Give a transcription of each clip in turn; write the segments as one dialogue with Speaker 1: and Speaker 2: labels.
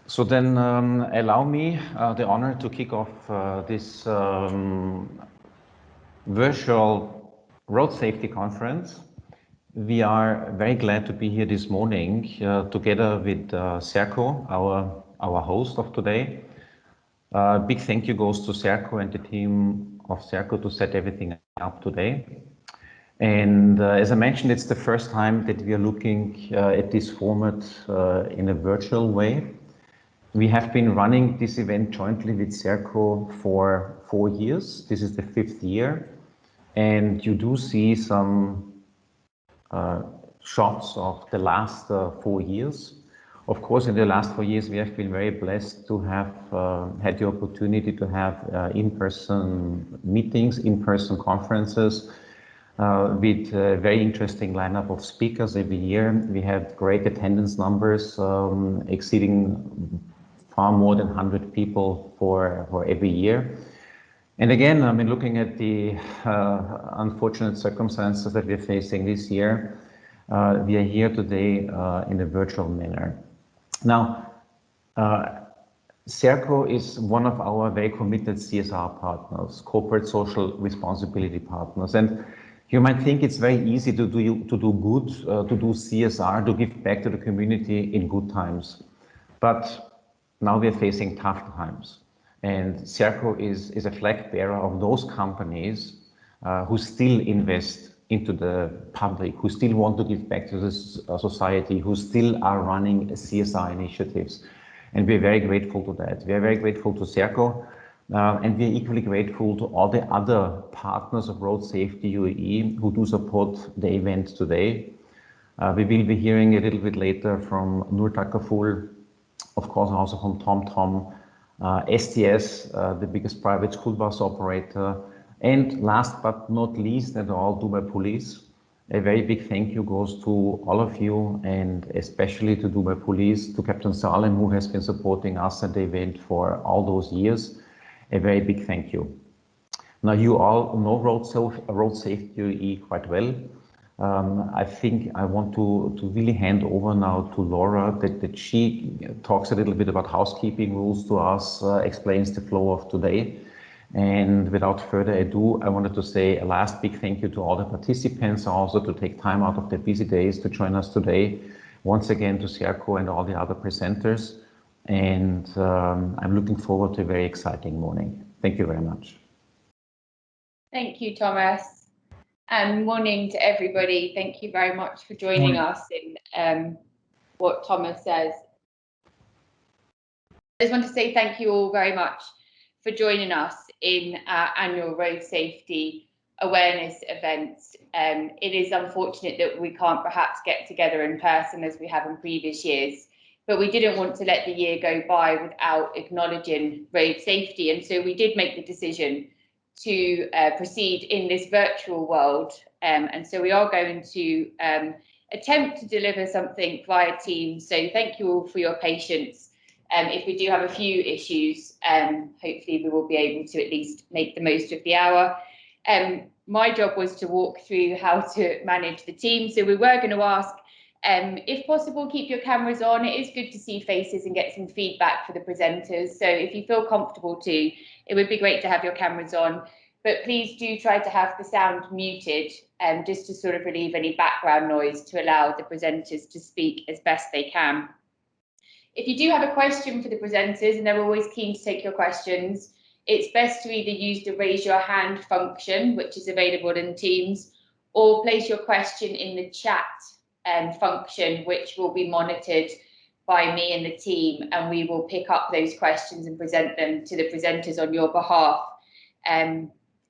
Speaker 1: So then allow me the honor to kick off this virtual road safety conference. We are very glad to be here this morning together with Serco, our host of today. Big thank you goes to Serco and the team of Serco to set everything up today. And as I mentioned, it's the first time that we are looking at this format in a virtual way. We have been running this event jointly with Serco for 4 years. This is the 5th year. And you do see some shots of the last 4 years. Of course, in the last 4 years, we have been very blessed to have had the opportunity to have in-person meetings, in-person conferences with a very interesting lineup of speakers every year. We had great attendance numbers exceeding far more than 100 people for every year. And again, I mean, looking at the unfortunate circumstances that we're facing this year, we are here today in a virtual manner. Now, Serco is one of our very committed CSR partners, corporate social responsibility partners. And you might think it's very easy to do good, to do CSR, to give back to the community in good times. But now we're facing tough times. And Serco is a flag bearer of those companies who still invest into the public, who still want to give back to the society, who still are running CSR initiatives. And we're very grateful to that. We are very grateful to Serco, and we're equally grateful to all the other partners of Road Safety UAE who do support the event today. We will be hearing a little bit later from Nur Takaful, of course also from TomTom, STS, the biggest private school bus operator, and last but not least at all, Dubai Police. A very big thank you goes to all of you, and especially to Dubai Police, to Captain Salem, who has been supporting us at the event for all those years. A very big thank you. Now, you all know Road Safety UAE quite well. I think I want to really hand over now to Laura, that she talks a little bit about housekeeping rules to us, explains the flow of today. And without further ado, I wanted to say a last big thank you to all the participants, also to take time out of their busy days to join us today. Once again to Serco and all the other presenters. And I'm looking forward to a very exciting morning. Thank you very much.
Speaker 2: Thank you, Thomas. And morning to everybody. Thank you very much for joining us in what Thomas says. I just want to say thank you all very much for joining us in our annual road safety awareness events. It is unfortunate that we can't perhaps get together in person as we have in previous years, but we didn't want to let the year go by without acknowledging road safety. And so we did make the decision to proceed in this virtual world. And so we are going to attempt to deliver something via Teams. So thank you all for your patience. If we do have a few issues, hopefully we will be able to at least make the most of the hour. My job was to walk through how to manage the team. So we were going to ask, if possible, keep your cameras on. It is good to see faces and get some feedback for the presenters. So if you feel comfortable to, it would be great to have your cameras on. But please do try to have the sound muted, just to sort of relieve any background noise to allow the presenters to speak as best they can. If you do have a question for the presenters, and they're always keen to take your questions, it's best to either use the raise your hand function, which is available in Teams, or place your question in the chat function, which will be monitored by me and the team, and we will pick up those questions and present them to the presenters on your behalf.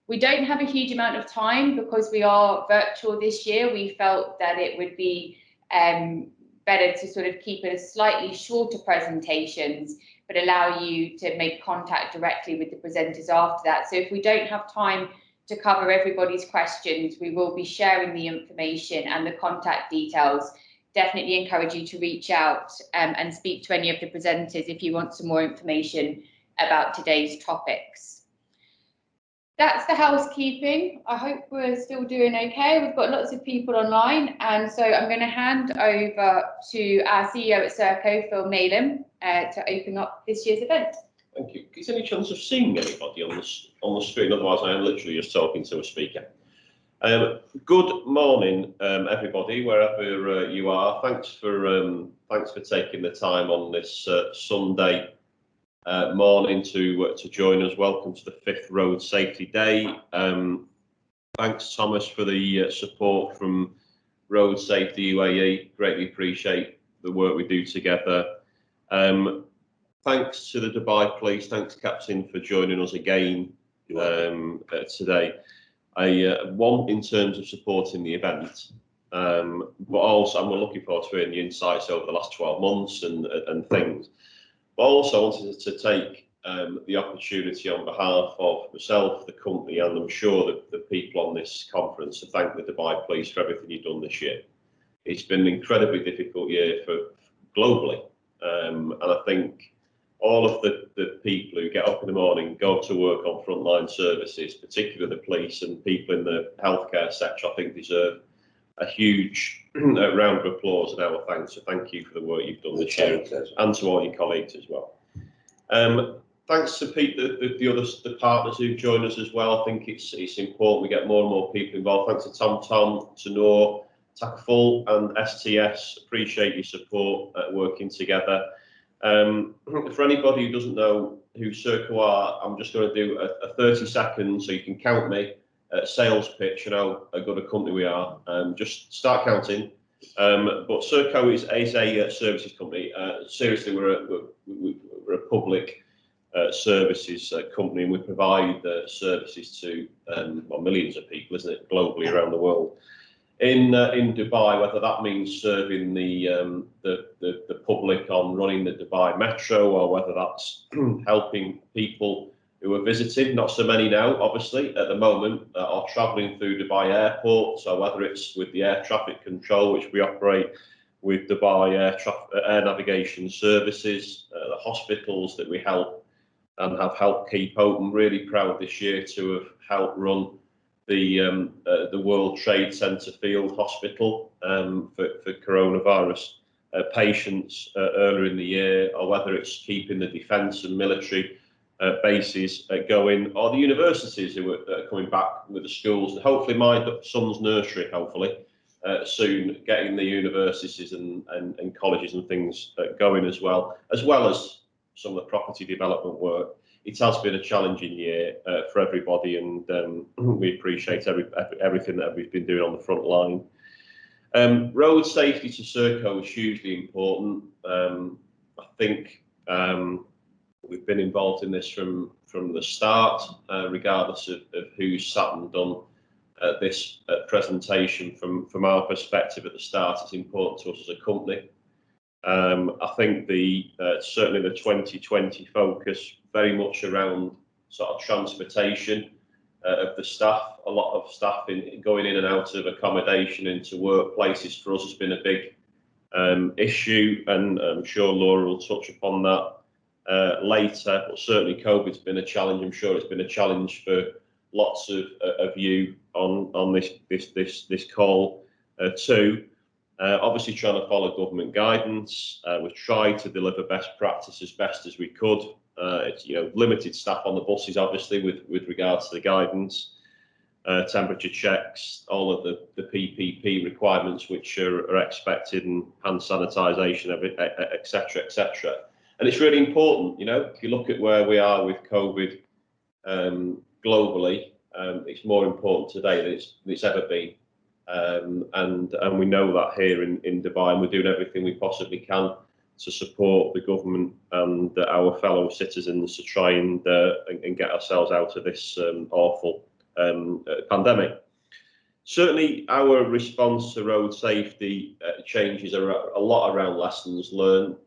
Speaker 2: We don't have a huge amount of time because we are virtual this year. We felt that it would be better to sort of keep it as slightly shorter presentations, but allow you to make contact directly with the presenters after that. So if we don't have time to cover everybody's questions, we will be sharing the information and the contact details. Definitely encourage you to reach out and speak to any of the presenters if you want some more information about today's topics. that's the housekeeping. I hope we're still doing okay. We've got lots of people online, and so I'm going to hand over to our CEO at Serco, Phil Malam, to open up this year's event.
Speaker 3: Thank you. Is there any chance of seeing anybody on the screen? Otherwise, I am literally just talking to a speaker. Good morning, everybody, wherever you are. Thanks for taking the time on this Sunday morning to join us. Welcome to the 5th Road Safety Day. Thanks, Thomas, for the support from Road Safety UAE. Greatly appreciate the work we do together. Thanks to the Dubai Police. Thanks, Captain, for joining us again today. One, in terms of supporting the event, but also I'm looking forward to hearing the insights over the last 12 months and things. But also wanted to take the opportunity on behalf of myself, the company, and I'm sure that the people on this conference to thank the Dubai Police for everything you've done this year. It's been an incredibly difficult year for globally, and I think all of the people who get up in the morning, go to work on frontline services, particularly the police and people in the healthcare sector, I think deserve a huge round of applause and our thanks. So thank you for the work you've done this year, and to all your colleagues as well. Thanks to the partners who've joined us as well. I think it's important we get more and more people involved. Thanks to TomTom, to Noor, Takaful and STS. Appreciate your support working together. For anybody who doesn't know who Serco are, I'm just going to do a 30 seconds so you can count me sales pitch and how good a company we are. Just start counting. But Serco is a services company. Seriously, we're a public services company, and we provide services to well, millions of people, isn't it, globally around the world. In Dubai, whether that means serving the public on running the Dubai Metro, or whether that's helping people who are visiting, not so many now, obviously, at the moment, are travelling through Dubai Airport. So whether it's with the air traffic control, which we operate with Dubai Air Navigation Services, the hospitals that we help and have helped keep open. Really proud this year to have helped run the World Trade Center Field Hospital for coronavirus patients earlier in the year, or whether it's keeping the defence and military bases going, or the universities who are coming back with the schools, and hopefully my son's nursery, hopefully soon, getting the universities and colleges and things going as well as some of the property development work. It has been a challenging year for everybody, and we appreciate everything that we've been doing on the front line. Road safety to Serco is hugely important. I think we've been involved in this from the start, regardless of who's sat and done this presentation. From our perspective at the start, it's important to us as a company. I think certainly the 2020 focus very much around sort of transportation of the staff. A lot of staff going in and out of accommodation into workplaces for us has been a big issue, and I'm sure Laura will touch upon that later. But certainly COVID's been a challenge. I'm sure it's been a challenge for lots of you on this call too. Obviously trying to follow government guidance. We've tried to deliver best practice as best as we could. It's limited staff on the buses, obviously, with regards to the guidance, temperature checks, all of the PPP requirements which are expected, and hand sanitisation, etc., etc. And it's really important, if you look at where we are with COVID globally, it's more important today than it's ever been. And we know that here in Dubai, and we're doing everything we possibly can to support the government and our fellow citizens to try and get ourselves out of this awful pandemic. Certainly, our response to road safety changes are a lot around lessons learned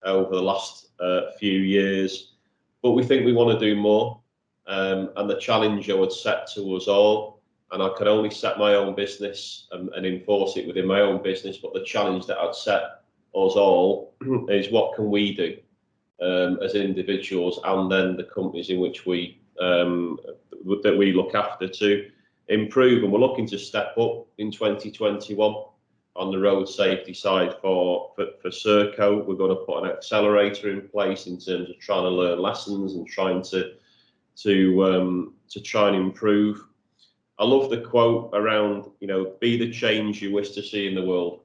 Speaker 3: over the last few years, but we think we want to do more. And the challenge I would set to us all, and I can only set my own business and enforce it within my own business, but the challenge that I'd set us all is what can we do as individuals, and then the companies in which we that we look after to improve, and we're looking to step up in 2021 on the road safety side for Serco. We're going to put an accelerator in place in terms of trying to learn lessons and trying to try and improve. I love the quote around, be the change you wish to see in the world.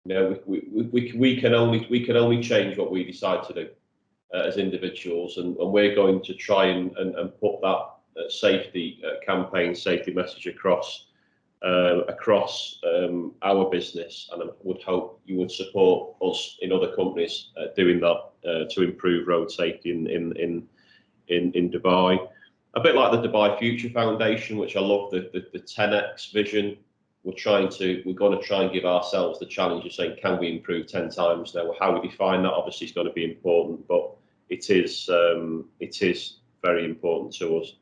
Speaker 3: We can only change what we decide to do as individuals, and we're going to try and put that safety campaign, safety message across our business, and I would hope you would support us in other companies doing that to improve road safety in Dubai. A bit like the Dubai Future Foundation, which I love, the 10x vision. We're going to try and give ourselves the challenge of saying, can we improve 10 times? Now, how we define that obviously is going to be important, but it is very important to us.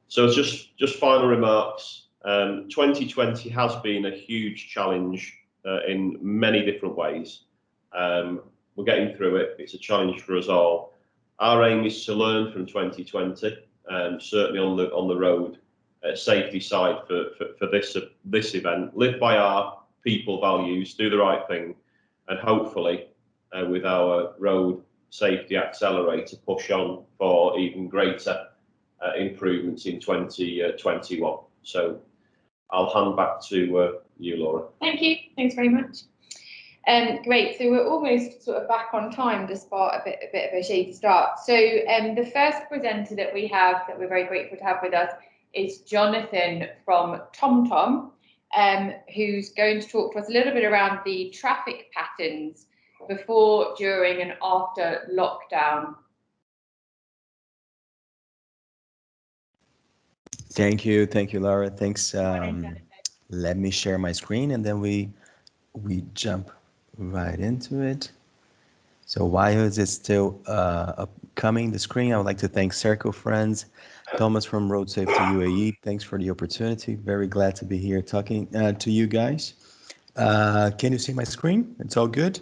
Speaker 3: So just final remarks. 2020 has been a huge challenge in many different ways. We're getting through it. It's a challenge for us all. Our aim is to learn from 2020, certainly on the road safety side for this event. Live by our people values, do the right thing, and hopefully with our road safety accelerator, push on for even greater improvements in 2021. So I'll hand back to you, Laura.
Speaker 2: Thank you. Thanks very much. Great. So we're almost sort of back on time, despite a bit of a shady start. So the first presenter that we have, that we're very grateful to have with us, is Jonathan from TomTom, who's going to talk to us a little bit around the traffic patterns before, during, and after lockdown.
Speaker 4: Thank you, Laura. Thanks. Let me share my screen, and then we jump right into it. So while is it still coming, the screen, I would like to thank Serco Friends, Thomas from Road Safety UAE. Thanks for the opportunity. Very glad to be here talking to you guys. Can you see my screen? It's all good?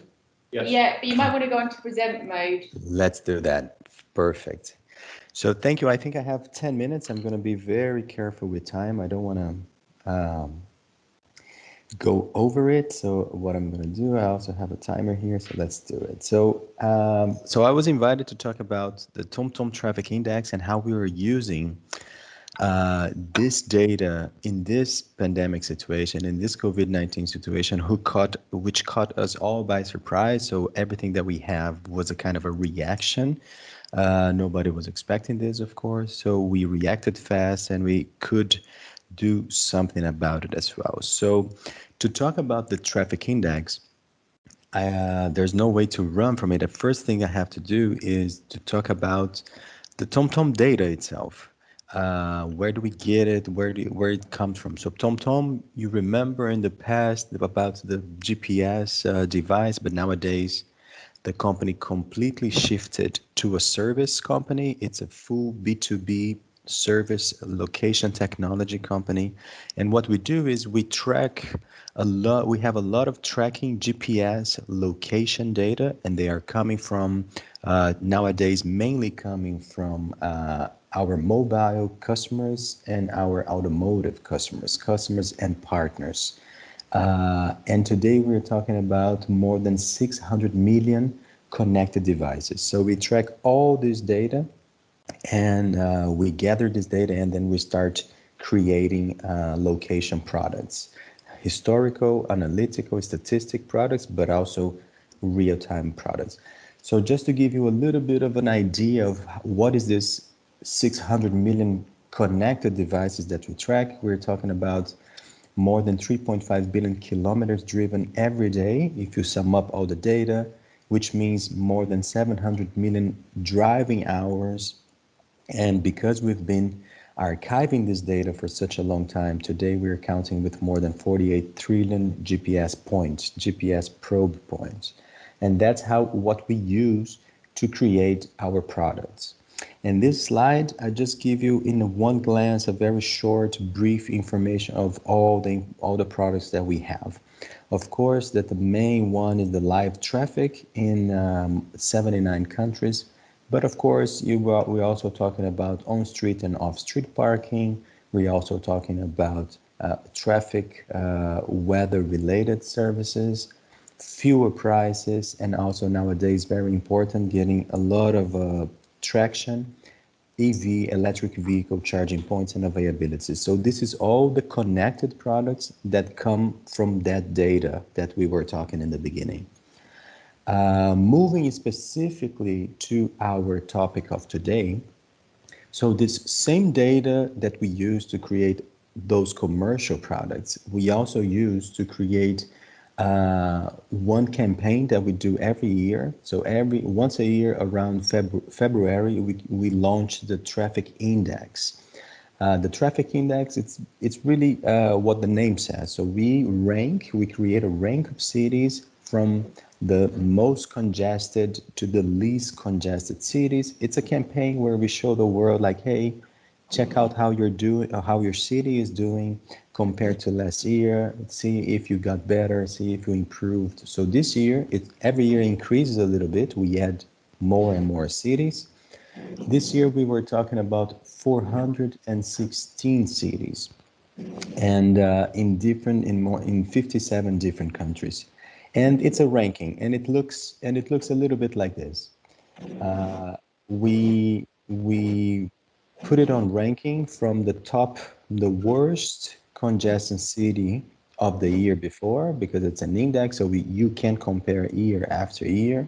Speaker 3: Yes.
Speaker 2: Yeah, but you might want to go into present mode.
Speaker 4: Let's do that. Perfect. So thank you. I think I have 10 minutes. I'm going to be very careful with time. I don't want to go over it. So what I'm going to do, I also have a timer here. So let's do it. So I was invited to talk about the TomTom Traffic Index and how we were using this data in this pandemic situation, in this COVID-19 situation, which caught us all by surprise. So everything that we have was a kind of a reaction. Nobody was expecting this, of course. So we reacted fast and we could do something about it as well. So to talk about the traffic index, there's no way to run from it. The first thing I have to do is to talk about the TomTom data itself. Where do we get it? Where it comes from? So TomTom, you remember in the past about the GPS device, but nowadays the company completely shifted to a service company. It's a full B2B service location technology company. And what we do is we track a lot. We have a lot of tracking GPS location data, and they are coming from nowadays mainly coming from our mobile customers and our automotive customers and partners. And today we're talking about more than 600 million connected devices. So we track all this data, and we gather this data, and then we start creating location products, historical, analytical, statistic products, but also real-time products. So just to give you a little bit of an idea of what is this 600 million connected devices that we track, we're talking about more than 3.5 billion kilometers driven every day, if you sum up all the data, which means more than 700 million driving hours. And because we've been archiving this data for such a long time, today we're counting with more than 48 trillion GPS points, GPS probe points. And that's what we use to create our products. In this slide, I just give you in one glance a very short, brief information of all the products that we have. Of course, that the main one is the live traffic in 79 countries. But of course, we're also talking about on-street and off-street parking. We're also talking about traffic, weather-related services, fuel prices, and also nowadays, very important, getting a lot of traction, EV, electric vehicle charging points and availability. So this is all the connected products that come from that data that we were talking in the beginning. Moving specifically to our topic of today, so this same data that we use to create those commercial products, we also use to create one campaign that we do every year. So once a year around February, we launch the traffic index. The traffic index, it's really what the name says. So we create a rank of cities from the most congested to the least congested cities. It's a campaign where we show the world like, hey, check out how you're doing, or how your city is doing compared to last year. See if you got better, see if you improved. So this year, every year increases a little bit. We add more and more cities. This year we were talking about 416 cities, and in 57 different countries. And it's a ranking, and it looks a little bit like this. We put it on ranking from the worst congestion city of the year before, because it's an index, so you can compare year after year.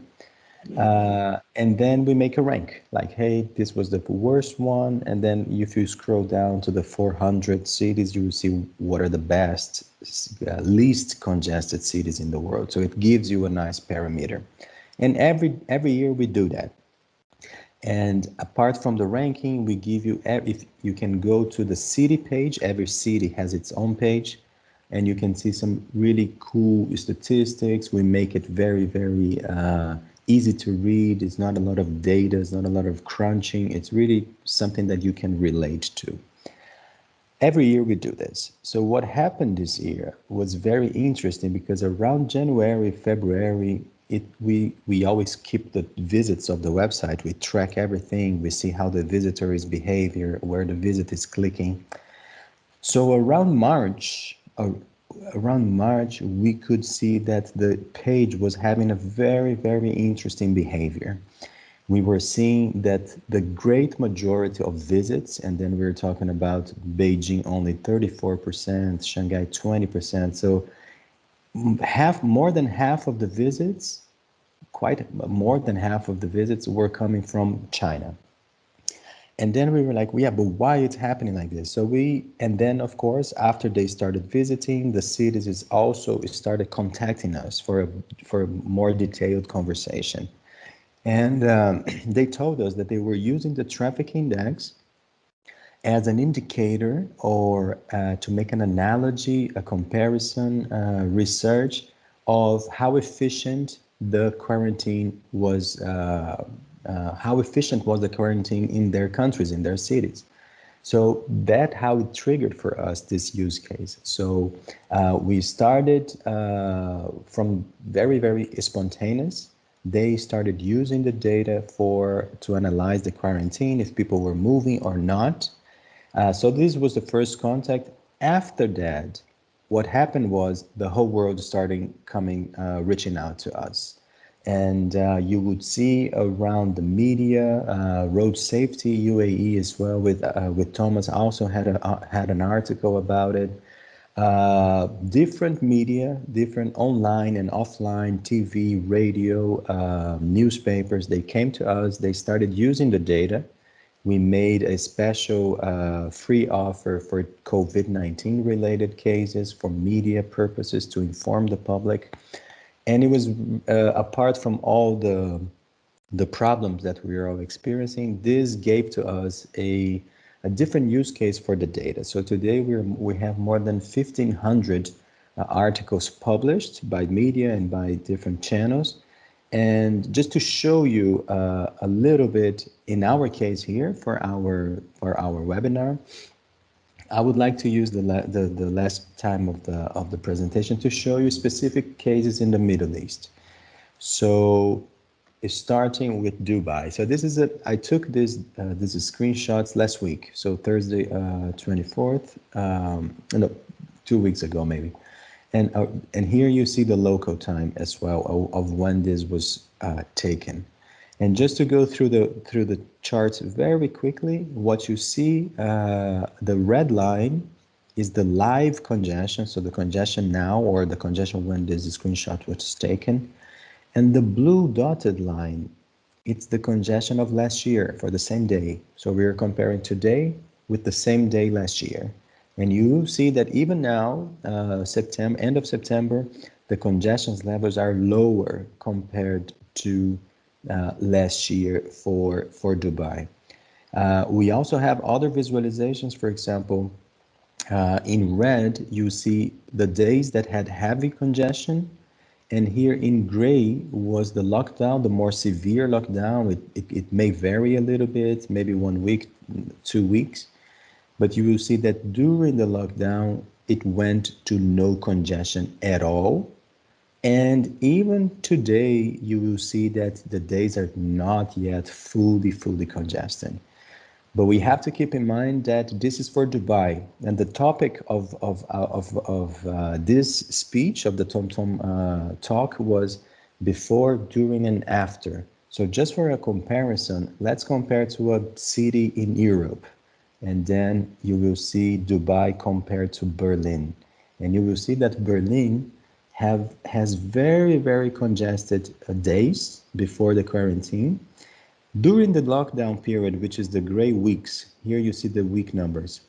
Speaker 4: And then we make a rank, like, hey, this was the worst one. And then if you scroll down to the 400 cities, you will see what are the best, least congested cities in the world. So it gives you a nice parameter. And every year we do that. And apart from the ranking, we give you, if you can go to the city page, every city has its own page, and you can see some really cool statistics. We make it very, very easy to read. It's not a lot of data, it's not a lot of crunching. It's really something that you can relate to. Every year we do this. So what happened this year was very interesting, because around January, February, we always keep the visits of the website. We track everything. We see how the visitor is behavior, where the visit is clicking. So around March, we could see that the page was having a very, very interesting behavior. We were seeing that the great majority of visits, and then we were talking about Beijing only 34%, Shanghai 20%. So more than half of the visits were coming from China. And then we were like, yeah, but why it's happening like this? And then of course, after they started visiting, the cities also started contacting us for a more detailed conversation. And they told us that they were using the traffic index as an indicator, or to make an analogy, a comparison, research of how efficient the quarantine was, the quarantine in their countries, in their cities. So that's how it triggered for us this use case. So we started from very, very spontaneous. They started using the data to analyze the quarantine, if people were moving or not. So this was the first contact. After that, what happened was the whole world started reaching out to us. And you would see around the media, road safety, UAE as well, with Thomas also had an article about it. Different media, different online and offline, TV, radio, newspapers, they came to us, they started using the data. We made a special free offer for COVID-19 related cases for media purposes to inform the public. And it was, apart from all the problems that we are all experiencing, this gave to us a different use case for the data. So today we have more than 1,500 articles published by media and by different channels. And just to show you a little bit, in our case here for our webinar, I would like to use the last time of the presentation to show you specific cases in the Middle East. So is starting with Dubai. So this is I took this is screenshots last week. So Thursday, 24th, no, 2 weeks ago maybe. And here you see the local time as well of when this was taken. And just to go through the charts very quickly, what you see, the red line is the live congestion, so the congestion now or the congestion when this screenshot was taken. And the blue dotted line, it's the congestion of last year for the same day. So we are comparing today with the same day last year. And you see that even now, September, end of September, the congestion levels are lower compared to last year for Dubai. We also have other visualizations. For example, in red, you see the days that had heavy congestion. And here in gray was the lockdown, the more severe lockdown. It may vary a little bit, maybe 1 week, 2 weeks. But you will see that during the lockdown, it went to no congestion at all. And even today, you will see that the days are not yet fully congested. But we have to keep in mind that this is for Dubai, and the topic of this speech of the TomTom talk was before, during, and after. So just for a comparison, let's compare to a city in Europe, and then you will see Dubai compared to Berlin, and you will see that Berlin has very congested days before the quarantine. During the lockdown period, which is the gray weeks, here you see the week numbers,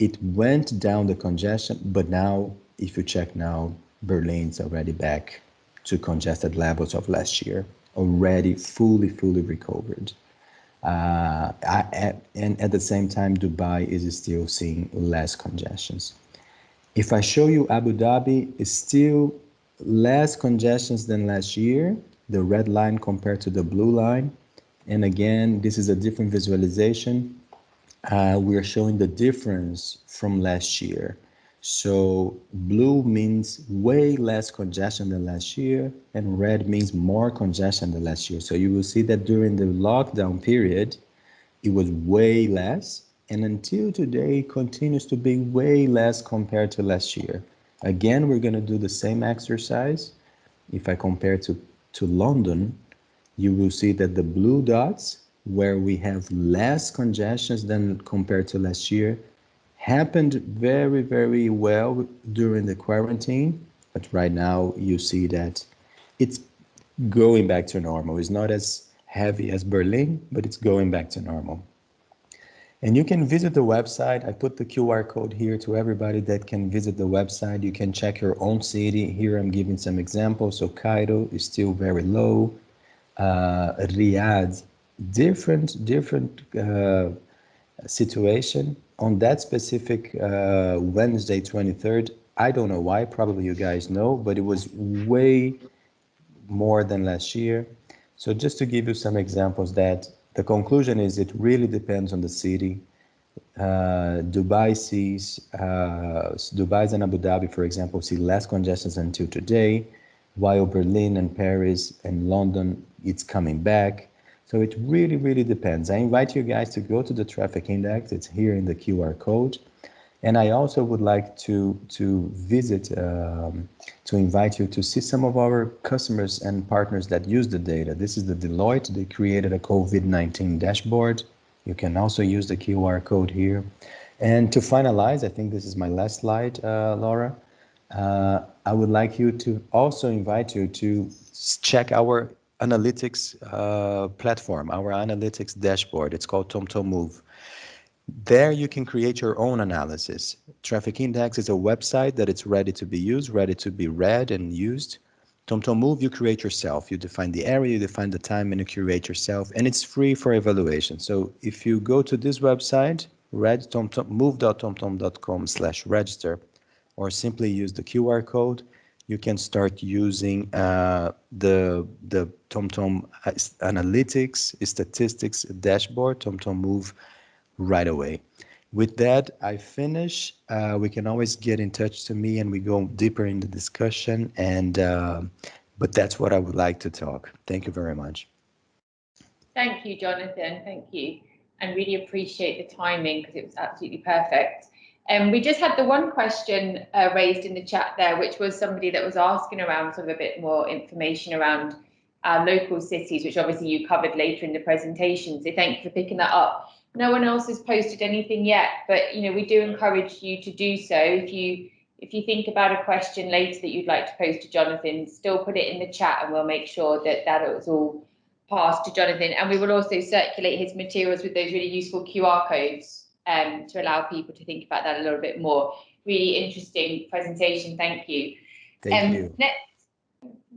Speaker 4: it went down the congestion, but now, if you check now, Berlin's already back to congested levels of last year, already fully recovered. And at the same time, Dubai is still seeing less congestions. If I show you Abu Dhabi, is still less congestions than last year, the red line compared to the blue line. And again, this is a different visualization. We are showing the difference from last year. So blue means way less congestion than last year, and red means more congestion than last year. So you will see that during the lockdown period, it was way less, and until today continues to be way less compared to last year. Again, we're going to do the same exercise. If I compare to London, you will see that the blue dots, where we have less congestions than compared to last year, happened very well during the quarantine. But right now you see that it's going back to normal. It's not as heavy as Berlin, but it's going back to normal. And you can visit the website. I put the QR code here to everybody that can visit the website. You can check your own city. Here I'm giving some examples. So Cairo is still very low. Riyadh, different situation on that specific Wednesday 23rd. I don't know why, probably you guys know, but it was way more than last year. So just to give you some examples, that the conclusion is it really depends on the city. Dubai and Abu Dhabi, for example, see less congestions until today, while Berlin and Paris and London, it's coming back. So it really depends. I invite you guys to go to the traffic index. It's here in the QR code. And I also would like to visit, to invite you to see some of our customers and partners that use the data. This is the Deloitte. They created a COVID-19 dashboard. You can also use the QR code here. And to finalize, I think this is my last slide, Laura. I would like you to also invite you to check our analytics platform, our analytics dashboard. It's called TomTom Move. There you can create your own analysis. Traffic Index is a website that it's ready to be used, ready to be read and used. TomTom Move, you create yourself. You define the area, you define the time, and you curate yourself, and it's free for evaluation. So if you go to this website, move.tomtom.com/register, or simply use the QR code, you can start using the TomTom Analytics Statistics Dashboard, TomTom Move, right away. With that, I finish. We can always get in touch to me and we go deeper in the discussion. And but that's what I would like to talk. Thank you very much.
Speaker 2: Thank you, Jonathan. Thank you. And really appreciate the timing because it was absolutely perfect. We just had the one question raised in the chat there, which was somebody that was asking around sort of a bit more information around our local cities, which obviously you covered later in the presentation. So thank you for picking that up. No one else has posted anything yet, but you know, we do encourage you to do so. If you think about a question later that you'd like to pose to Jonathan, still put it in the chat and we'll make sure that that is all passed to Jonathan. And we will also circulate his materials with those really useful QR codes to allow people to think about that a little bit more. Really interesting presentation. Thank you.
Speaker 4: Thank you.
Speaker 2: Next.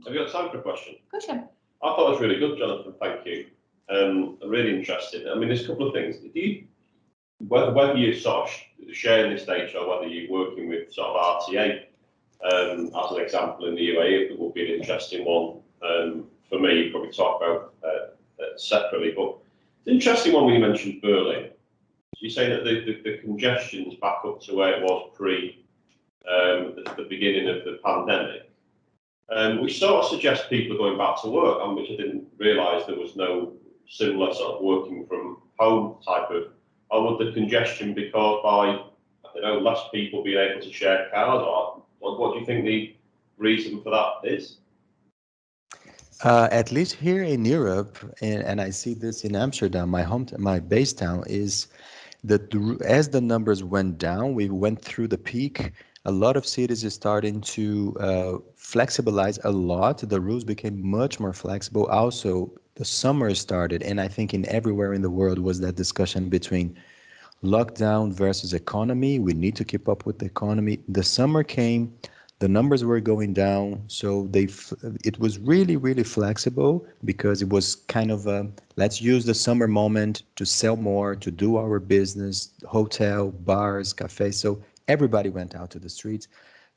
Speaker 3: Have you got time for a question?
Speaker 2: Question.
Speaker 3: I thought it was really good, Jonathan. Thank you. Really interested. I mean, there's a couple of things. Whether you're sort of sharing this data or whether you're working with sort of RTA, as an example in the UAE, it would be an interesting one for me. You probably talk about separately, but it's an interesting one when you mentioned Berlin. So you say that the congestion's back up to where it was pre the beginning of the pandemic. Which sort of suggests people are going back to work, and which I didn't realise there was no similar sort of working from home type of. Or would the congestion be caused by, I don't know, less people being able to share cars, or what do you think the reason for that is?
Speaker 4: At least here in Europe, and I see this in Amsterdam, my base town, is that as the numbers went down, we went through the peak. A lot of cities are starting to flexibilize a lot. The rules became much more flexible. Also, the summer started, and I think in everywhere in the world was that discussion between lockdown versus economy. We need to keep up with the economy. The summer came, the numbers were going down, so it was really, really flexible because it was kind of let's use the summer moment to sell more, to do our business, hotel, bars, cafes. So everybody went out to the streets.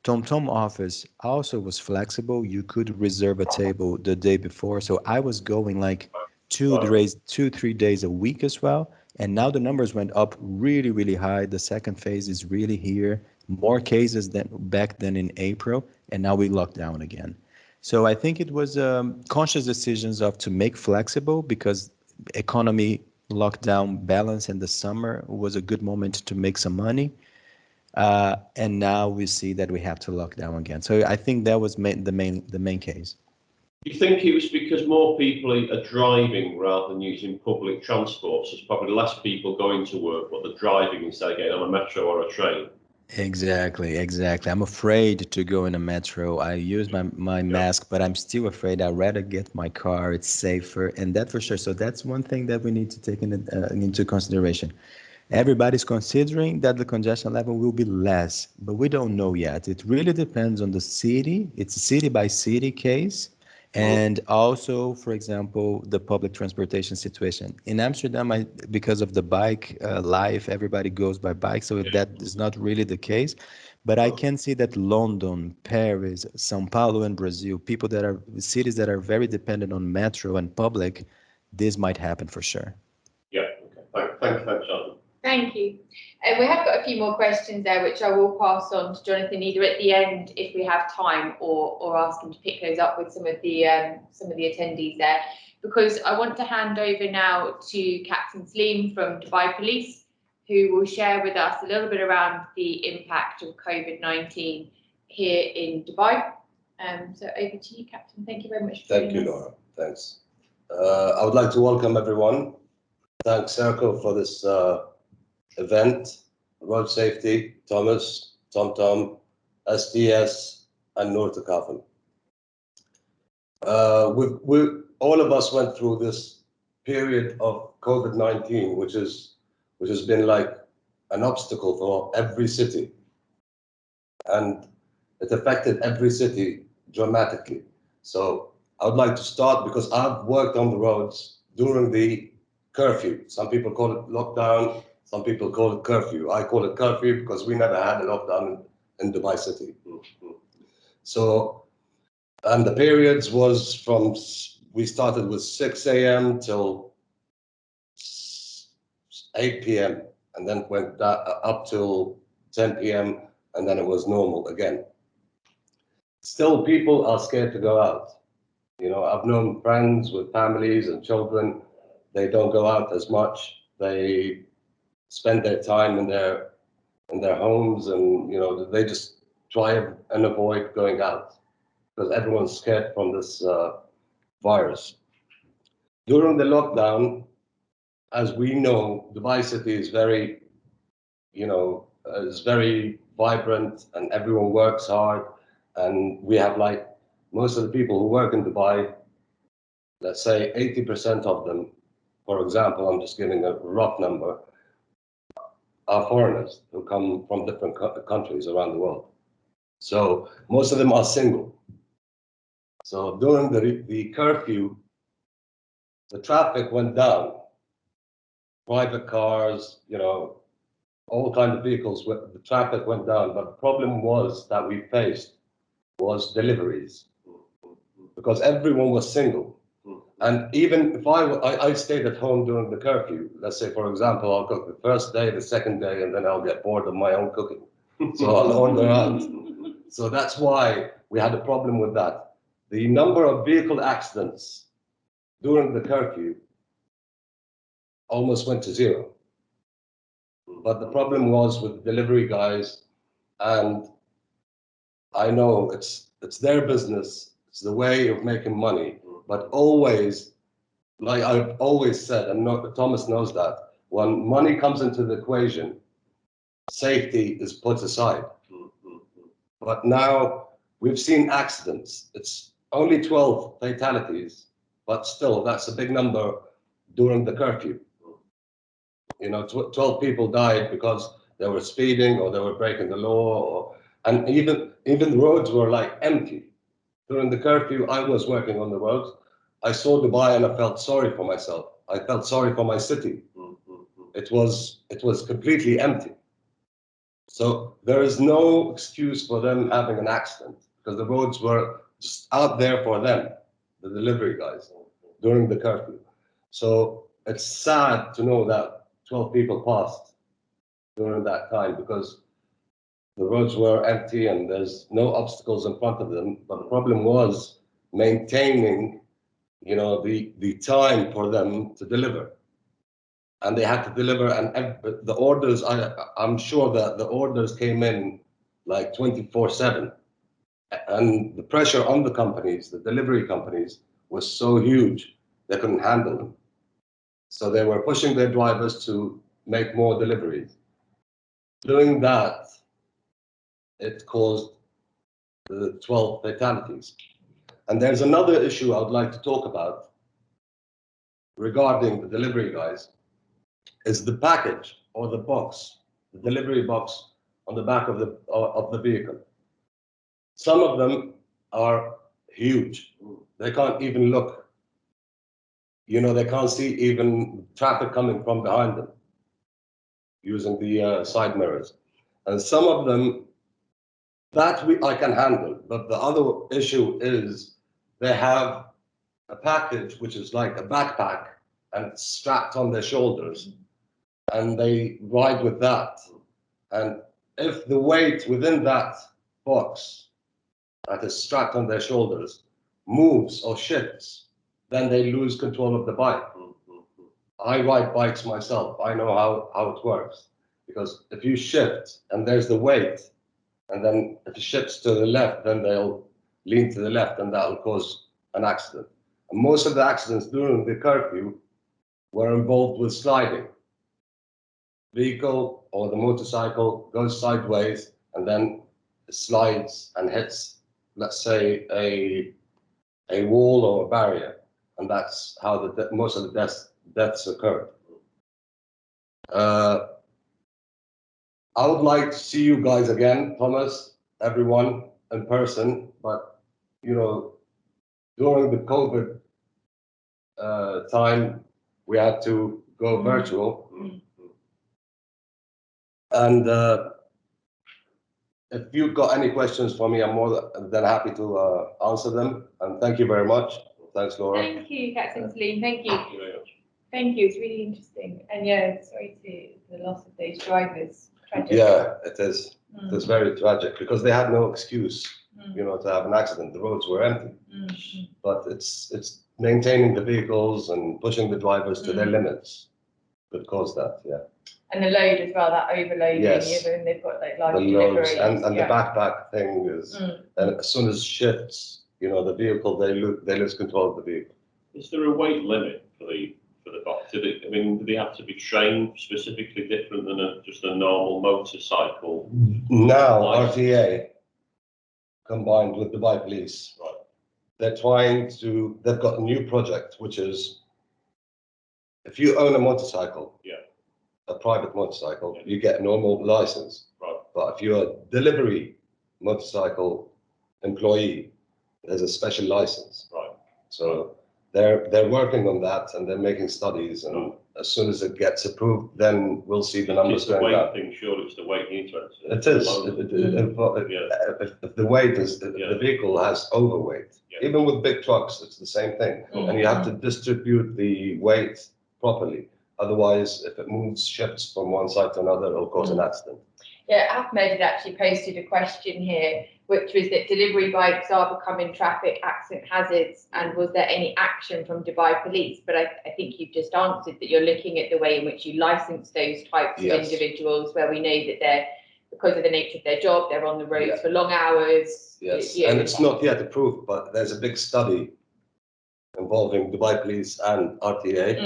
Speaker 4: TomTom office also was flexible. You could reserve a table the day before. So I was going like 2-3 days a week as well. And now the numbers went up really, really high. The second phase is really here. More cases than back then in April. And now we locked down again. So I think it was conscious decisions to make flexible because economy lockdown balance in the summer was a good moment to make some money. And now we see that we have to lock down again. So I think that was the main case.
Speaker 3: Do you think it was because more people are driving rather than using public transport? So there's probably less people going to work, but they're driving instead of getting on a metro or a train?
Speaker 4: Exactly. I'm afraid to go in a metro. I use my mask, but I'm still afraid. I'd rather get my car. It's safer, and that for sure. So that's one thing that we need to take into consideration. Everybody's considering that the congestion level will be less, but we don't know yet. It really depends on the city. It's a city by city case. And also, for example, the public transportation situation. In Amsterdam, because of the bike life, everybody goes by bike, so that is not really the case. But I can see that London, Paris, São Paulo, and Brazil, cities that are very dependent on metro and public, this might happen for sure.
Speaker 3: Yeah, okay. Thanks, Jonathan.
Speaker 2: Thank you. And we have got a few more questions there, which I will pass on to Jonathan either at the end if we have time, or ask him to pick those up with some of the attendees there. Because I want to hand over now to Captain Salim from Dubai Police, who will share with us a little bit around the impact of COVID-19 here in Dubai. So over to you, Captain. Thank you very much.
Speaker 5: Thank you, Laura. Thanks. I would like to welcome everyone. Thanks, Serco, for this event, Road Safety, Thomas, TomTom, STS, and Noordhoek. All of us went through this period of COVID-19, which has been like an obstacle for every city, and it affected every city dramatically. So I would like to start because I've worked on the roads during the curfew. Some people call it lockdown. Some people call it curfew. I call it curfew because we never had a lockdown in Dubai City. So, and the periods was from, we started with 6 a.m. till 8 p.m. and then went up till 10 p.m. and then it was normal again. Still, people are scared to go out. You know, I've known friends with families and children They don't go out as much. They spend their time in their homes, and they just try and avoid going out because everyone's scared from this virus. During the lockdown, as we know, Dubai City is very, is very vibrant, and everyone works hard. And we have, like, most of the people who work in Dubai, let's say 80% of them, for example, I'm just giving a rough number, are foreigners who come from different countries around the world. So most of them are single. So during the curfew, the traffic went down. Private cars, all kinds of vehicles, the traffic went down. But the problem that we faced was deliveries, because everyone was single. And even if I stayed at home during the curfew, let's say, for example, I'll cook the first day, the second day, and then I'll get bored of my own cooking. So I'll order out. So that's why we had a problem with that. The number of vehicle accidents during the curfew almost went to zero. But the problem was with delivery guys, and I know it's their business, it's the way of making money, but always, like I've always said, and Thomas knows that, when money comes into the equation, safety is put aside. But now we've seen accidents. It's only 12 fatalities, but still, that's a big number during the curfew. 12 people died because they were speeding or they were breaking the law, and even the roads were like empty. During the curfew, I was working on the roads. I saw Dubai and I felt sorry for myself. I felt sorry for my city. It was completely empty. So there is no excuse for them having an accident, because the roads were just out there for them, the delivery guys, during the curfew. So it's sad to know that 12 people passed during that time, because the roads were empty and there's no obstacles in front of them. But the problem was maintaining, the time for them to deliver. And they had to deliver, and the orders, I'm sure that the orders came in like 24/7. And the pressure on the companies, the delivery companies, was so huge, they couldn't handle them. So they were pushing their drivers to make more deliveries. Doing that, it caused the 12 fatalities. And there's another issue I would like to talk about regarding the delivery guys, is the package or the box, the delivery box on the back of the vehicle. Some of them are huge. They can't even look. They can't see even traffic coming from behind them using the side mirrors. And some of them, that I can handle. But the other issue is they have a package which is like a backpack and strapped on their shoulders, and they ride with that. And if the weight within that box that is strapped on their shoulders moves or shifts, then they lose control of the bike. I ride bikes myself. I know how it works. Because if you shift and there's the weight, and then if it shifts to the left, then they'll lean to the left, and that will cause an accident. And most of the accidents during the curfew were involved with sliding. Vehicle or the motorcycle goes sideways and then slides and hits, let's say, a wall or a barrier, and that's how most of the deaths occurred. I would like to see you guys again, Thomas, everyone, in person, but during the COVID time, we had to go virtual. And if you've got any questions for me, I'm more than happy to answer them. And thank you very much. Thanks, Laura.
Speaker 2: Thank you, Captain Salim. Thank you.
Speaker 3: Thank you very much.
Speaker 2: Thank you. It's really interesting. And yeah, sorry to the loss of those drivers. Tragic.
Speaker 5: Yeah, it is. It is very tragic, because they had no excuse, to have an accident. The roads were empty. But it's maintaining the vehicles and pushing the drivers to their limits could cause that, yeah.
Speaker 2: And the load as well, that overloading,
Speaker 5: Yes.
Speaker 2: even they've got like large
Speaker 5: The loads
Speaker 2: deliveries.
Speaker 5: and the
Speaker 2: yeah.
Speaker 5: backpack thing is, and as soon as shifts, you know, the vehicle, they lose control of the vehicle.
Speaker 3: Is there a weight limit for the bike? I mean, do they have to be trained specifically different than just a normal motorcycle?
Speaker 5: Now,
Speaker 3: License.
Speaker 5: RTA combined with Dubai Police,
Speaker 3: Right.
Speaker 5: they've got a new project, which is if you own a motorcycle,
Speaker 3: Yeah.
Speaker 5: a private motorcycle,
Speaker 3: Yeah.
Speaker 5: you get a normal license.
Speaker 3: Right.
Speaker 5: But if you're a delivery motorcycle employee, there's a special license.
Speaker 3: Right.
Speaker 5: So they're working on that and they're making studies, and as soon as it gets approved, then we'll see the numbers
Speaker 3: It's the
Speaker 5: going
Speaker 3: weight
Speaker 5: down.
Speaker 3: thing, surely it's the weight you need to answer.
Speaker 5: It is. If the weight is, if
Speaker 3: Yeah.
Speaker 5: the vehicle has overweight,
Speaker 3: Yeah.
Speaker 5: even with big trucks, it's the same thing. And you have to distribute the weight properly. Otherwise, if it moves, shifts from one side to another, it'll cause an accident.
Speaker 2: Yeah, Ahmed had actually posted a question here, which was that delivery bikes are becoming traffic accident hazards, and was there any action from Dubai Police? But I think you've just answered that you're looking at the way in which you license those types
Speaker 5: Yes.
Speaker 2: of individuals, where we know that they're, because of the nature of their job, they're on the roads
Speaker 5: Yeah.
Speaker 2: for long hours.
Speaker 5: Yes, and it's not yet approved, but there's a big study involving Dubai Police and RTA,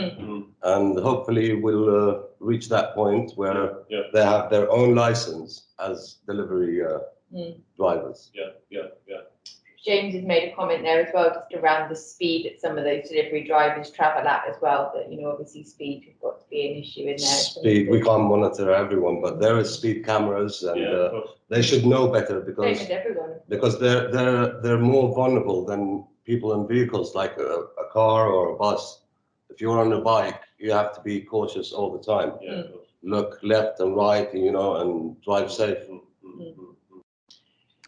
Speaker 5: and hopefully we'll reach that point where
Speaker 3: Yeah.
Speaker 5: they have their own license as delivery drivers.
Speaker 3: Yeah.
Speaker 2: James has made a comment there as well, just around the speed that some of those delivery drivers travel at as well. That, you know, obviously speed has got to be an issue in there.
Speaker 5: Speed, we can't monitor everyone, but there is speed cameras, and
Speaker 3: Of course.
Speaker 5: they should know better
Speaker 2: Same
Speaker 5: because
Speaker 2: as everyone.
Speaker 5: they're more vulnerable than people in vehicles like a car or a bus. If you're on a bike, you have to be cautious all the time.
Speaker 3: Yeah, of course.
Speaker 5: Look left and right, you know, and drive safe.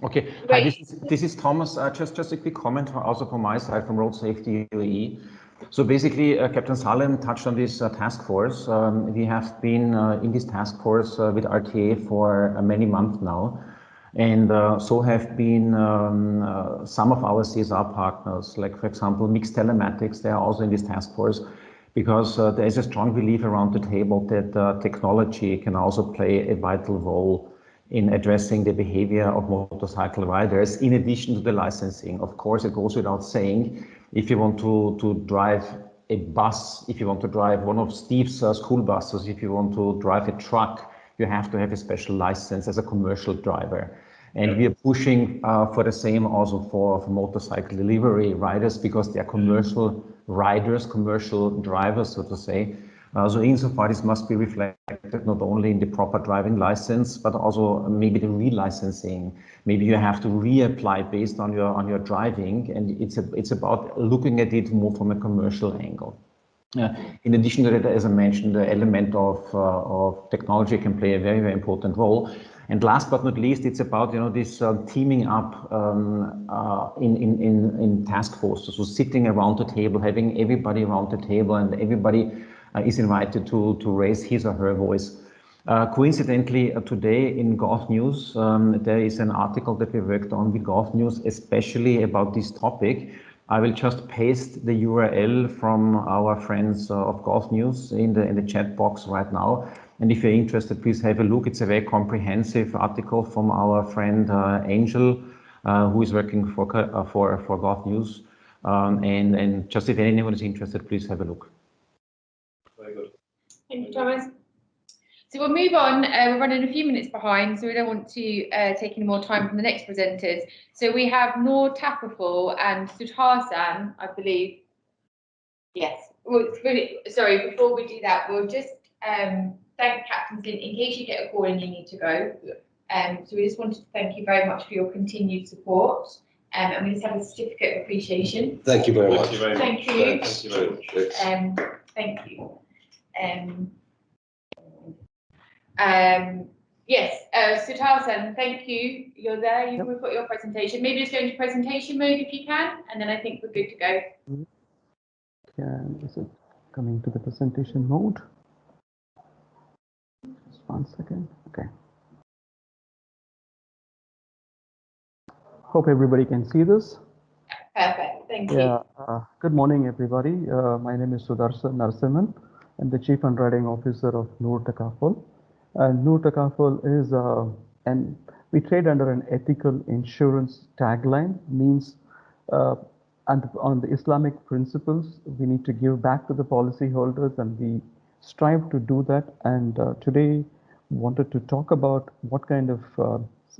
Speaker 1: Okay, hi, this is Thomas. Just a quick comment also from my side from Road Safety UAE. So basically, Captain Salem touched on this task force. We have been in this task force with RTA for many months now. And so have been some of our CSR partners, like for example, Mixed Telematics, they are also in this task force, because there is a strong belief around the table that technology can also play a vital role in addressing the behavior of motorcycle riders, in addition to the licensing. Of course, it goes without saying, if you want to drive a bus, if you want to drive one of Steve's school buses, if you want to drive a truck, you have to have a special license as a commercial driver. And we are pushing for the same also for motorcycle delivery riders, because they are commercial riders, commercial drivers, so to say. So insofar, this must be reflected not only in the proper driving license, but also maybe the relicensing. Maybe you have to reapply based on your driving, and it's about looking at it more from a commercial angle. In addition to that, as I mentioned, the element of technology can play a very, very important role. And last but not least, it's about, you know, this teaming up in task forces, so sitting around the table, having everybody around the table, and everybody is invited to raise his or her voice. Coincidentally, today in Gulf News, there is an article that we worked on with Gulf News, especially about this topic. I will just paste the URL from our friends of Gulf News in the chat box right now. And if you're interested, please have a look. It's a very comprehensive article from our friend Angel, who is working for Gulf News. And just if anyone is interested, please have a look.
Speaker 3: Very good.
Speaker 2: Thank you, Thomas. So we'll move on. We're running a few minutes behind, so we don't want to take any more time from the next presenters. So we have Noor Tapaful and Sudharsan, I believe. Yes. Well, sorry, before we do that, we'll just thank Captain Flint in case you get a call and you need to go.
Speaker 5: Yeah.
Speaker 2: So we just wanted to thank you very much for your continued support. And we just have a certificate of appreciation.
Speaker 5: Thank you very much.
Speaker 3: Thank you very much.
Speaker 2: Thank you.
Speaker 3: Thank you very much.
Speaker 2: Thank you. Yes, Sudharsan, thank you. You're there. We've got your presentation. Maybe just go into presentation mode if you can, and then I think we're good to go.
Speaker 6: Is it coming to the presentation mode? Just 1 second. Okay. Hope everybody can see this.
Speaker 2: Perfect. Thank you.
Speaker 6: Yeah, good morning, everybody. My name is Sudarshan Narasimhan. I'm the Chief Underwriting Officer of Noor Takaful. Noor Takaful is, and we trade under an ethical insurance tagline, means and on the Islamic principles, we need to give back to the policyholders, and we strive to do that. And today, wanted to talk about what kind of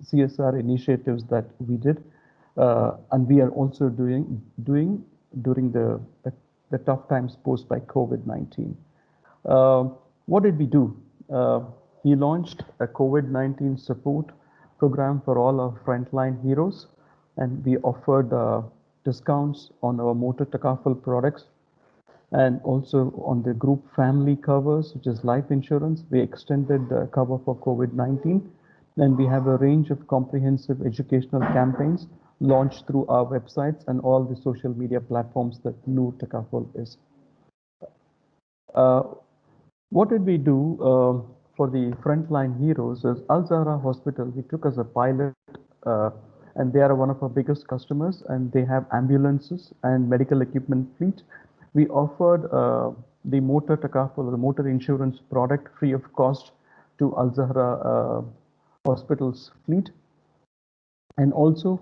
Speaker 6: CSR initiatives that we did, and we are also doing during the tough times posed by COVID-19. What did we do? We launched a COVID-19 support program for all our frontline heroes, and we offered discounts on our motor takaful products and also on the group family covers, which is life insurance. We extended the cover for COVID-19, and we have a range of comprehensive educational campaigns launched through our websites and all the social media platforms that Noor Takaful is. What did we do for the frontline heroes? Is Al Zahra Hospital, we took as a pilot, and they are one of our biggest customers, and they have ambulances and medical equipment fleet. We offered the motor takaful, the motor insurance product, free of cost to Al Zahra Hospital's fleet. And also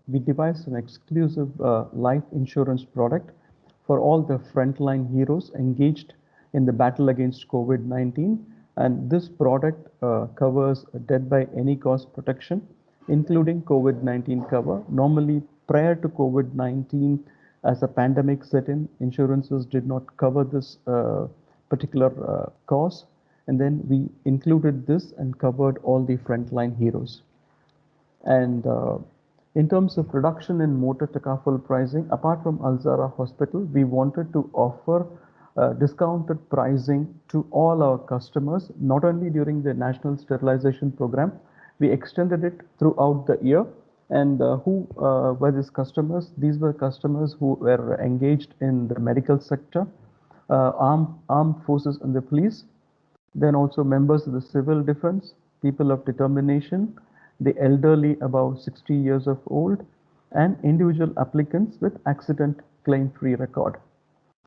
Speaker 6: we devised an exclusive life insurance product for all the frontline heroes engaged in the battle against COVID-19. And this product covers death by any cause protection, including COVID-19 cover. Normally, prior to COVID-19, as a pandemic set in, insurances did not cover this particular cause. And then we included this and covered all the frontline heroes. And in terms of reduction in motor takaful pricing, apart from Al Zahra Hospital, we wanted to offer discounted pricing to all our customers, not only during the National Sterilization Program, we extended it throughout the year. And who were these customers? These were customers who were engaged in the medical sector, armed forces and the police, then also members of the civil defense, people of determination, the elderly above 60 years of old, and individual applicants with accident claim-free record.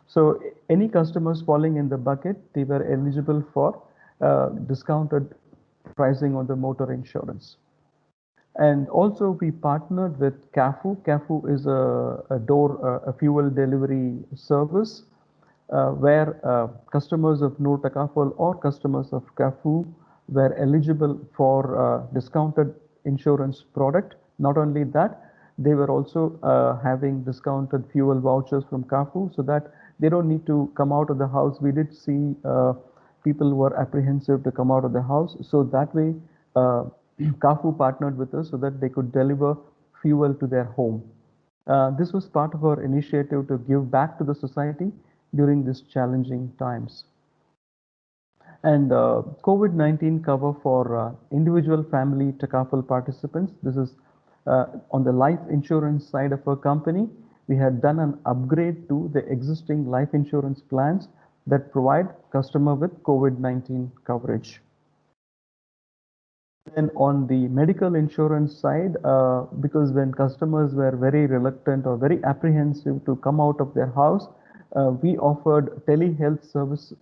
Speaker 6: So any customers falling in the bucket, they were eligible for discounted pricing on the motor insurance. And also we partnered with CAFU. CAFU is a fuel delivery service where customers of Noor Takaful or customers of CAFU were eligible for discounted insurance product. Not only that, they were also having discounted fuel vouchers from CAFU, so that they don't need to come out of the house. We did see people were apprehensive to come out of the house, so that way CAFU partnered with us so that they could deliver fuel to their home. This was part of our initiative to give back to the society during these challenging times. And COVID-19 cover for individual family takaful participants. This is on the life insurance side of our company. We had done an upgrade to the existing life insurance plans that provide customer with COVID-19 coverage. Then on the medical insurance side, because when customers were very reluctant or very apprehensive to come out of their house, we offered telehealth service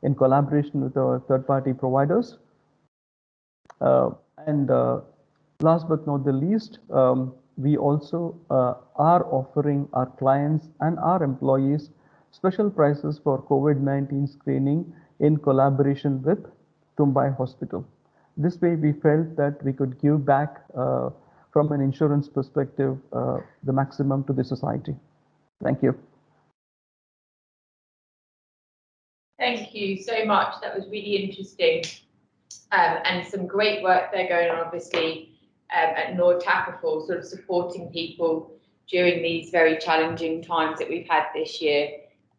Speaker 6: in collaboration with our third-party providers. And last but not the least, we also are offering our clients and our employees special prices for COVID-19 screening in collaboration with Tumbai Hospital. This way we felt that we could give back from an insurance perspective the maximum to the society. Thank you.
Speaker 2: Thank you so much. That was really interesting, and some great work there going on, obviously, at Noor Takaful, sort of supporting people during these very challenging times that we've had this year.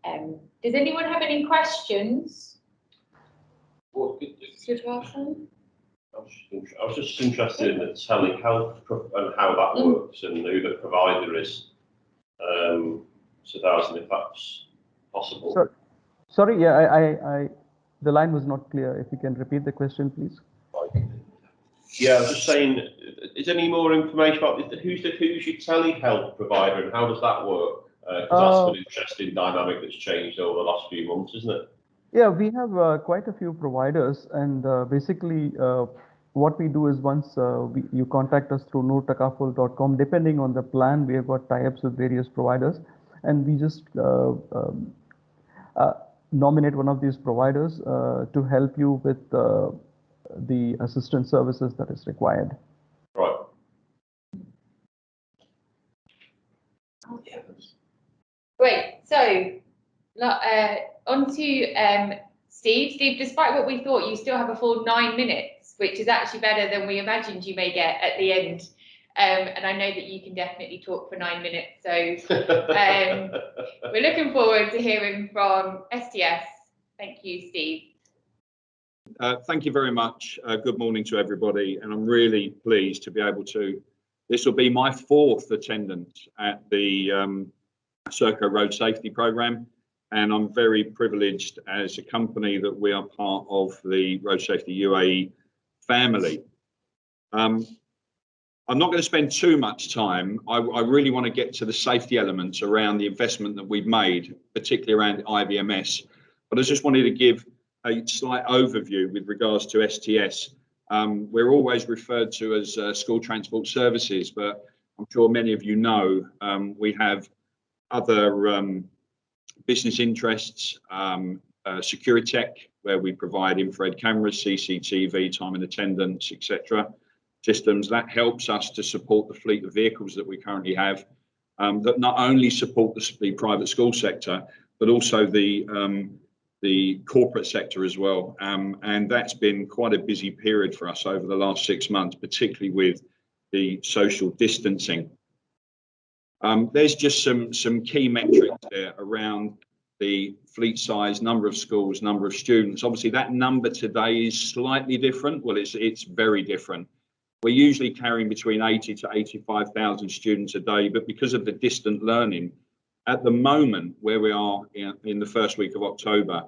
Speaker 2: Does anyone have any questions?
Speaker 3: I was just interested in the telehealth and how that works and who the provider is. So if that's possible.
Speaker 6: Sorry, yeah, the line was not clear. If you can repeat the question, please.
Speaker 3: Yeah, I was just saying, is there any more information about this? Who's your telehealth provider and how does that work? Because that's an interesting dynamic that's changed over the last few months, isn't it?
Speaker 6: Yeah, we have quite a few providers, and basically what we do is once you contact us through noortakaful.com, depending on the plan, we have got tie-ups with various providers, and we just nominate one of these providers to help you with the assistance services that is required.
Speaker 3: Right.
Speaker 2: Great. So on to Steve. Steve, despite what we thought, you still have a full 9 minutes, which is actually better than we imagined you may get at the end. And I know that you can definitely talk for 9 minutes. So we're looking forward to hearing from STS. Thank you, Steve.
Speaker 7: Thank you very much. Good morning to everybody. And I'm really pleased to be able to, this will be my 4th attendance at the Serco Road Safety Programme. And I'm very privileged as a company that we are part of the Road Safety UAE family. I'm not going to spend too much time. I really want to get to the safety elements around the investment that we've made, particularly around IVMS. But I just wanted to give a slight overview with regards to STS. We're always referred to as School Transport Services, but I'm sure many of you know we have other business interests, Securitech, where we provide infrared cameras, CCTV, time and attendance, etc. systems. That helps us to support the fleet of vehicles that we currently have, that not only support the private school sector, but also the corporate sector as well. And that's been quite a busy period for us over the last 6 months, particularly with the social distancing. There's just some key metrics there around the fleet size, number of schools, number of students. Obviously, that number today is slightly different. Well, it's very different. We're usually carrying between 80 to 85,000 students a day, but because of the distant learning, at the moment, where we are in the first week of October,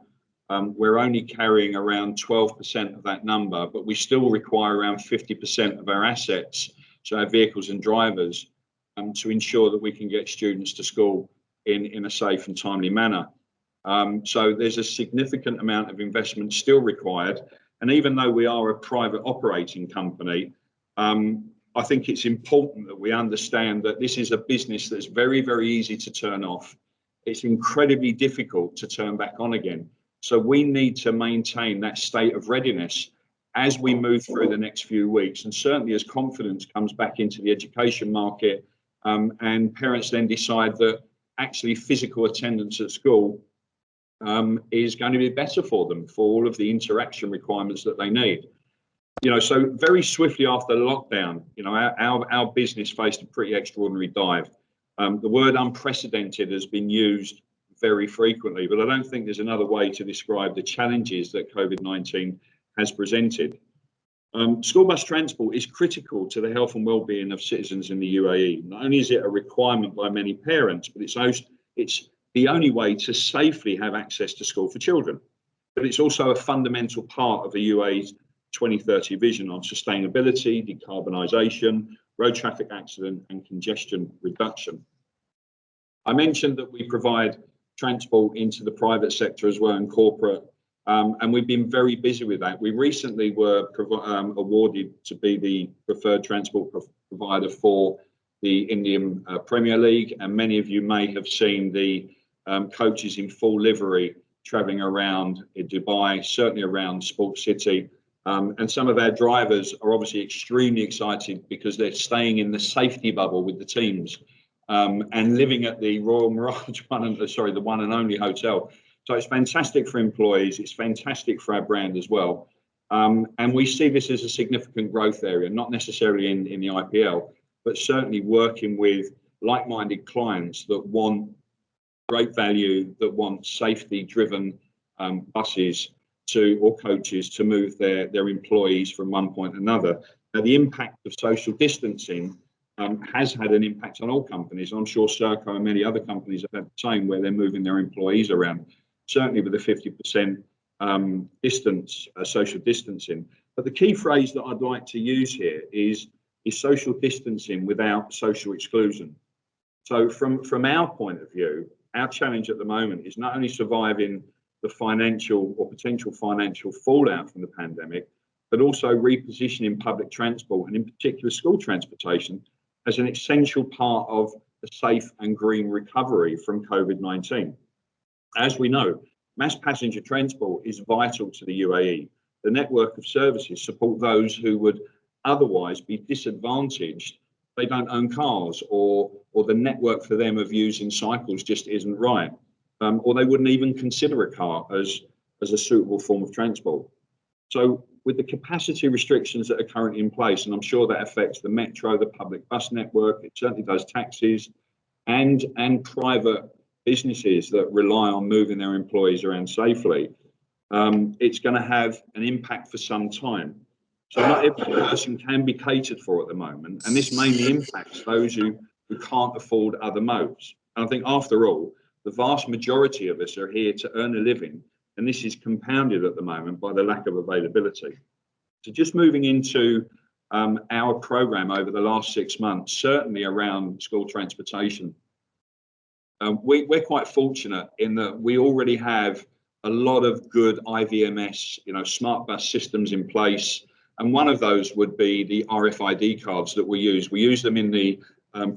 Speaker 7: we're only carrying around 12% of that number, but we still require around 50% of our assets, so our vehicles and drivers, to ensure that we can get students to school in a safe and timely manner. So there's a significant amount of investment still required. And even though we are a private operating company, I think it's important that we understand that this is a business that's very, very easy to turn off. It's incredibly difficult to turn back on again. So we need to maintain that state of readiness as we move through the next few weeks. And certainly as confidence comes back into the education market, and parents then decide that actually physical attendance at school is going to be better for them for all of the interaction requirements that they need. You know, so very swiftly after lockdown, you know, our business faced a pretty extraordinary dive. The word unprecedented has been used very frequently, but I don't think there's another way to describe the challenges that COVID-19 has presented. School bus transport is critical to the health and well-being of citizens in the UAE. Not only is it a requirement by many parents, but it's the only way to safely have access to school for children. But it's also a fundamental part of the UAE's 2030 vision on sustainability, decarbonisation, road traffic accident and congestion reduction. I mentioned that we provide transport into the private sector as well and corporate. And we've been very busy with that. We recently were awarded to be the preferred transport provider for the Indian Premier League. And many of you may have seen the coaches in full livery traveling around in Dubai, certainly around Sports City. And some of our drivers are obviously extremely excited because they're staying in the safety bubble with the teams and living at the Royal Mirage the one and only hotel. So it's fantastic for employees, it's fantastic for our brand as well. And we see this as a significant growth area, not necessarily in the IPL, but certainly working with like-minded clients that want great value, that want safety-driven buses or coaches to move their employees from one point to another. Now, the impact of social distancing has had an impact on all companies. I'm sure Serco and many other companies have had the same, where they're moving their employees around. Certainly with the 50% social distancing. But the key phrase that I'd like to use here is social distancing without social exclusion. So from our point of view, our challenge at the moment is not only surviving the financial or potential financial fallout from the pandemic, but also repositioning public transport, and in particular school transportation, as an essential part of the safe and green recovery from COVID-19. As we know, mass passenger transport is vital to the UAE. The network of services support those who would otherwise be disadvantaged. They don't own cars, or the network for them of using cycles just isn't right, or they wouldn't even consider a car as a suitable form of transport. So with the capacity restrictions that are currently in place, and I'm sure that affects the metro, the public bus network, it certainly does taxis, and private businesses that rely on moving their employees around safely, it's going to have an impact for some time. So not every person can be catered for at the moment, and this mainly impacts those who can't afford other modes. And I think, after all, the vast majority of us are here to earn a living, and this is compounded at the moment by the lack of availability. So just moving into our programme over the last 6 months, certainly around school transportation, we're quite fortunate in that we already have a lot of good IVMS, smart bus systems in place. And one of those would be the RFID cards that we use. We use them in the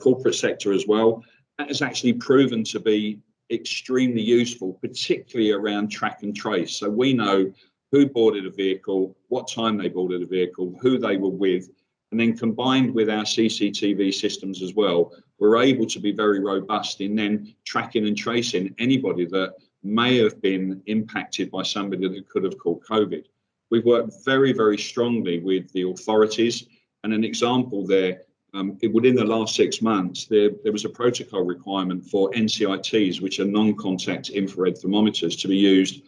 Speaker 7: corporate sector as well. That has actually proven to be extremely useful, particularly around track and trace. So we know who boarded a vehicle, what time they boarded a vehicle, who they were with, and then combined with our CCTV systems as well, we're able to be very robust in then tracking and tracing anybody that may have been impacted by somebody that could have caught COVID. We've worked very, very strongly with the authorities, and an example there, within the last 6 months, there was a protocol requirement for NCITs, which are non-contact infrared thermometers, to be used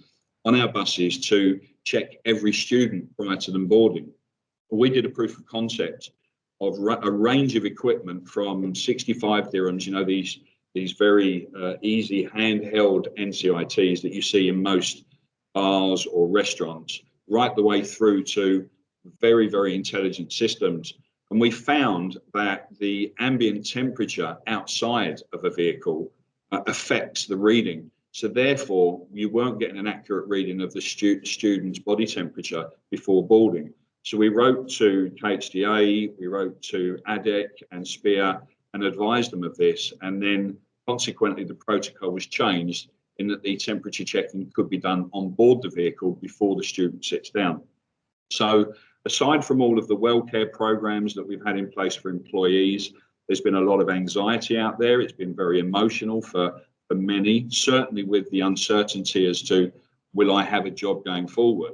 Speaker 7: on our buses to check every student prior to them boarding. We did a proof of concept of a range of equipment from 65 dirhams, these very easy handheld NCITs that you see in most bars or restaurants, right the way through to very, very intelligent systems. And we found that the ambient temperature outside of a vehicle affects the reading. So therefore, you weren't getting an accurate reading of the student's body temperature before boarding. So we wrote to KHDA, we wrote to ADEC and SPEAR and advised them of this. And then consequently, the protocol was changed in that the temperature checking could be done on board the vehicle before the student sits down. So aside from all of the WellCare programs that we've had in place for employees, there's been a lot of anxiety out there. It's been very emotional for many, certainly with the uncertainty as to, will I have a job going forward?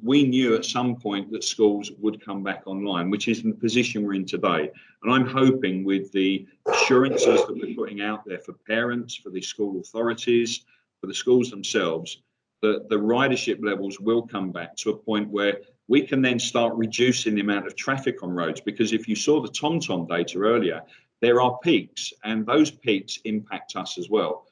Speaker 7: We knew at some point that schools would come back online, which is the position we're in today. And I'm hoping with the assurances that we're putting out there for parents, for the school authorities, for the schools themselves, that the ridership levels will come back to a point where we can then start reducing the amount of traffic on roads. Because if you saw the TomTom data earlier, there are peaks, and those peaks impact us as well.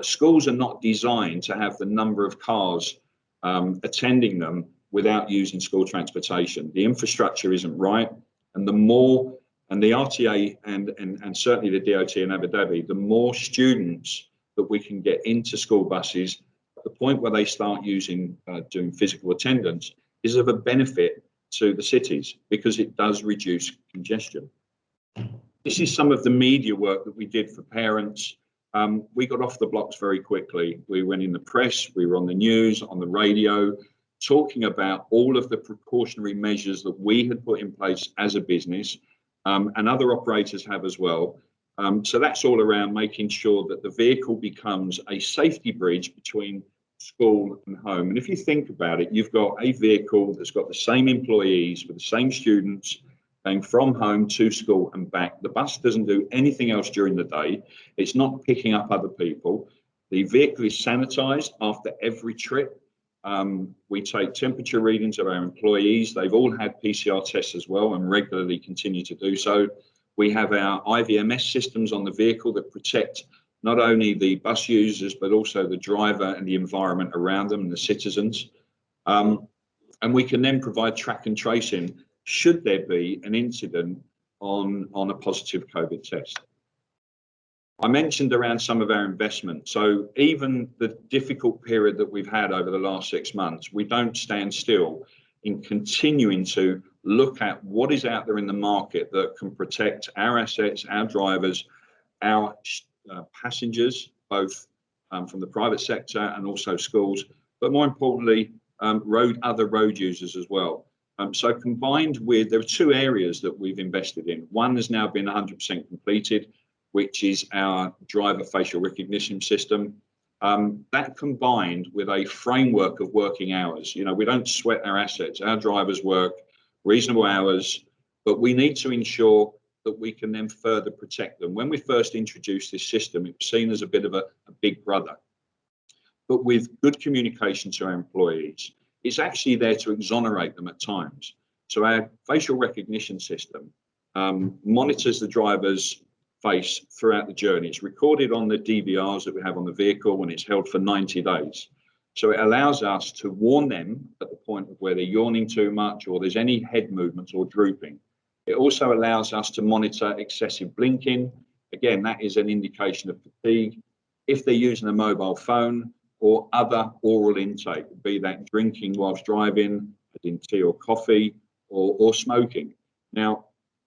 Speaker 7: Schools are not designed to have the number of cars attending them without using school transportation. The infrastructure isn't right, and the more, and the RTA and certainly the DOT in Abu Dhabi, the more students that we can get into school buses, at the point where they start using doing physical attendance, is of a benefit to the cities because it does reduce congestion. This is some of the media work that we did for parents. We got off the blocks very quickly. We went in the press, we were on the news, on the radio, talking about all of the precautionary measures that we had put in place as a business, and other operators have as well. So that's all around making sure that the vehicle becomes a safety bridge between school and home. And if you think about it, you've got a vehicle that's got the same employees with the same students going from home to school and back. The bus doesn't do anything else during the day. It's not picking up other people. The vehicle is sanitized after every trip. We take temperature readings of our employees. They've all had PCR tests as well and regularly continue to do so. We have our IVMS systems on the vehicle that protect not only the bus users, but also the driver and the environment around them and the citizens. And we can then provide track and tracing should there be an incident on a positive COVID test. I mentioned around some of our investment. So even the difficult period that we've had over the last 6 months, we don't stand still in continuing to look at what is out there in the market that can protect our assets, our drivers, our passengers, both from the private sector and also schools, but more importantly, other road users as well. So combined with, there are 2 areas that we've invested in. One has now been 100% completed, which is our driver facial recognition system. That combined with a framework of working hours. You know, we don't sweat our assets. Our drivers work reasonable hours, but we need to ensure that we can then further protect them. When we first introduced this system, it was seen as a bit of a big brother. But with good communication to our employees, it's actually there to exonerate them at times. So our facial recognition system monitors the driver's face throughout the journey. It's recorded on the DVRs that we have on the vehicle, and it's held for 90 days. So it allows us to warn them at the point of where they're yawning too much or there's any head movements or drooping. It also allows us to monitor excessive blinking. Again, that is an indication of fatigue. If they're using a mobile phone or other oral intake, be that drinking whilst driving, as in tea or coffee, or smoking. Now,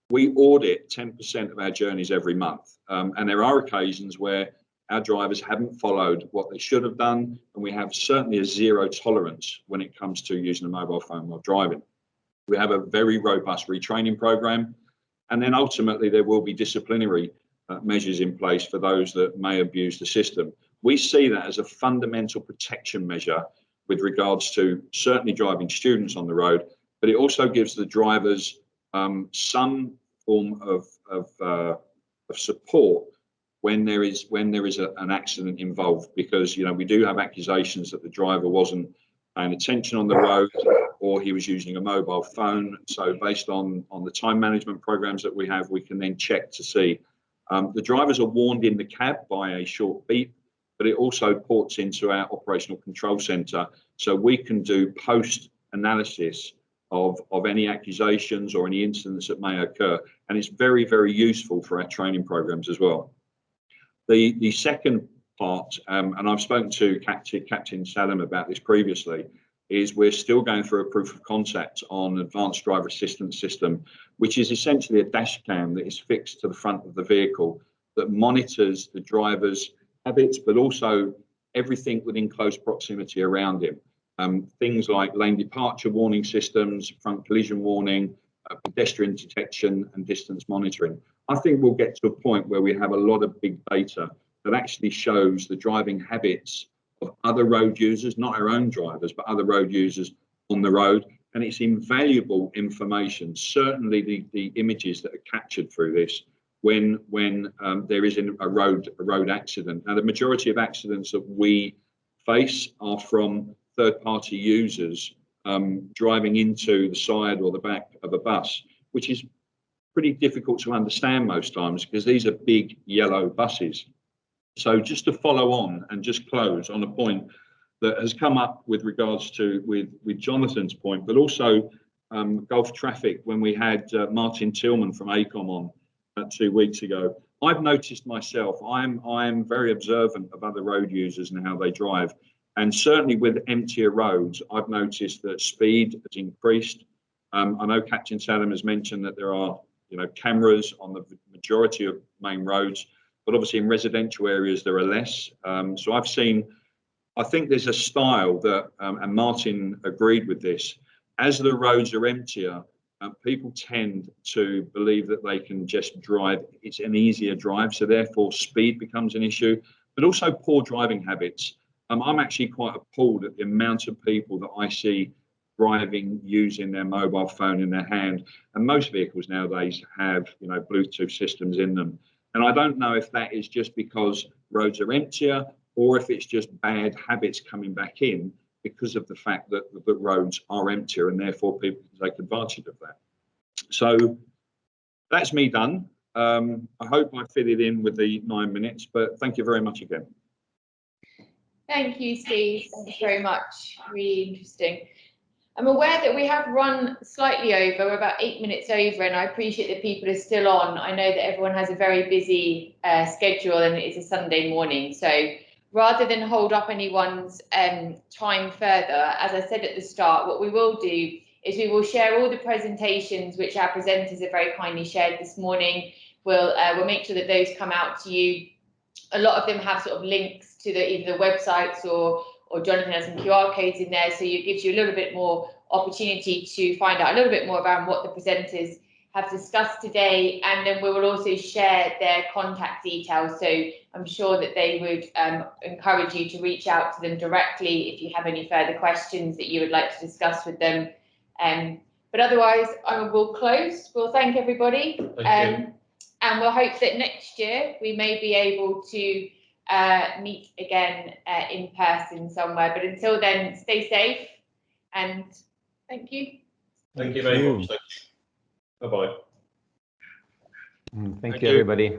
Speaker 7: we audit 10% of our journeys every month, and there are occasions where our drivers haven't followed what they should have done, and we have certainly a 0 tolerance when it comes to using a mobile phone while driving. We have a very robust retraining program, and then ultimately there will be disciplinary measures in place for those that may abuse the system. We see that as a fundamental protection measure with regards to certainly driving students on the road, but it also gives the drivers some form of support when there is an accident involved, because we do have accusations that the driver wasn't paying attention on the road or he was using a mobile phone. So based on the time management programs that we have, we can then check to see. The drivers are warned in the cab by a short beep, but it also ports into our operational control center, so we can do post analysis of any accusations or any incidents that may occur, and it's very, very useful for our training programs as well. The second part, and I've spoken to Captain Salim about this previously, is we're still going through a proof of concept on advanced driver assistance system, which is essentially a dash cam that is fixed to the front of the vehicle that monitors the driver's habits, but also everything within close proximity around him. Things like lane departure warning systems, front collision warning, pedestrian detection and distance monitoring. I think we'll get to a point where we have a lot of big data that actually shows the driving habits of other road users, not our own drivers, but other road users on the road. And it's invaluable information, certainly the images that are captured through this when there is a road accident. Now, the majority of accidents that we face are from third-party users driving into the side or the back of a bus, which is pretty difficult to understand most times because these are big yellow buses. So just to follow on and just close on a point that has come up with regards to with Jonathan's point, but also Gulf Traffic, when we had Martin Tillman from AECOM on 2 weeks ago. I've noticed myself, I'm very observant of other road users and how they drive. And certainly with emptier roads, I've noticed that speed has increased. I know Captain Salim has mentioned that there are cameras on the majority of main roads, but obviously in residential areas there are less. So I think there's a style that, and Martin agreed with this, as the roads are emptier, people tend to believe that they can just drive. It's an easier drive, so therefore speed becomes an issue, but also poor driving habits. I'm actually quite appalled at the amount of people that I see driving using their mobile phone in their hand, and most vehicles nowadays have Bluetooth systems in them. And I don't know if that is just because roads are emptier or if it's just bad habits coming back in because of the fact that the roads are emptier and therefore people can take advantage of that. So that's me done. I hope I fit it in with the 9 minutes, but thank you very much again.
Speaker 2: Thank you, Steve. Thanks very much. Really interesting. I'm aware that we have run slightly over, we're about 8 minutes over, and I appreciate that people are still on. I know that everyone has a very busy schedule and it is a Sunday morning. So rather than hold up anyone's time further, as I said at the start, what we will do is we will share all the presentations which our presenters have very kindly shared this morning. We'll make sure that those come out to you. A lot of them have sort of links to either the websites or Jonathan has some QR codes in there, so it gives you a little bit more opportunity to find out a little bit more about what the presenters have discussed today, and then we will also share their contact details. So I'm sure that they would encourage you to reach out to them directly if you have any further questions that you would like to discuss with them. But otherwise, I will close. We'll thank everybody, and we'll hope that next year we may be able to meet again in person somewhere. But until then, stay safe and thank you.
Speaker 3: Thank you very much. Bye bye.
Speaker 1: Thank you, everybody.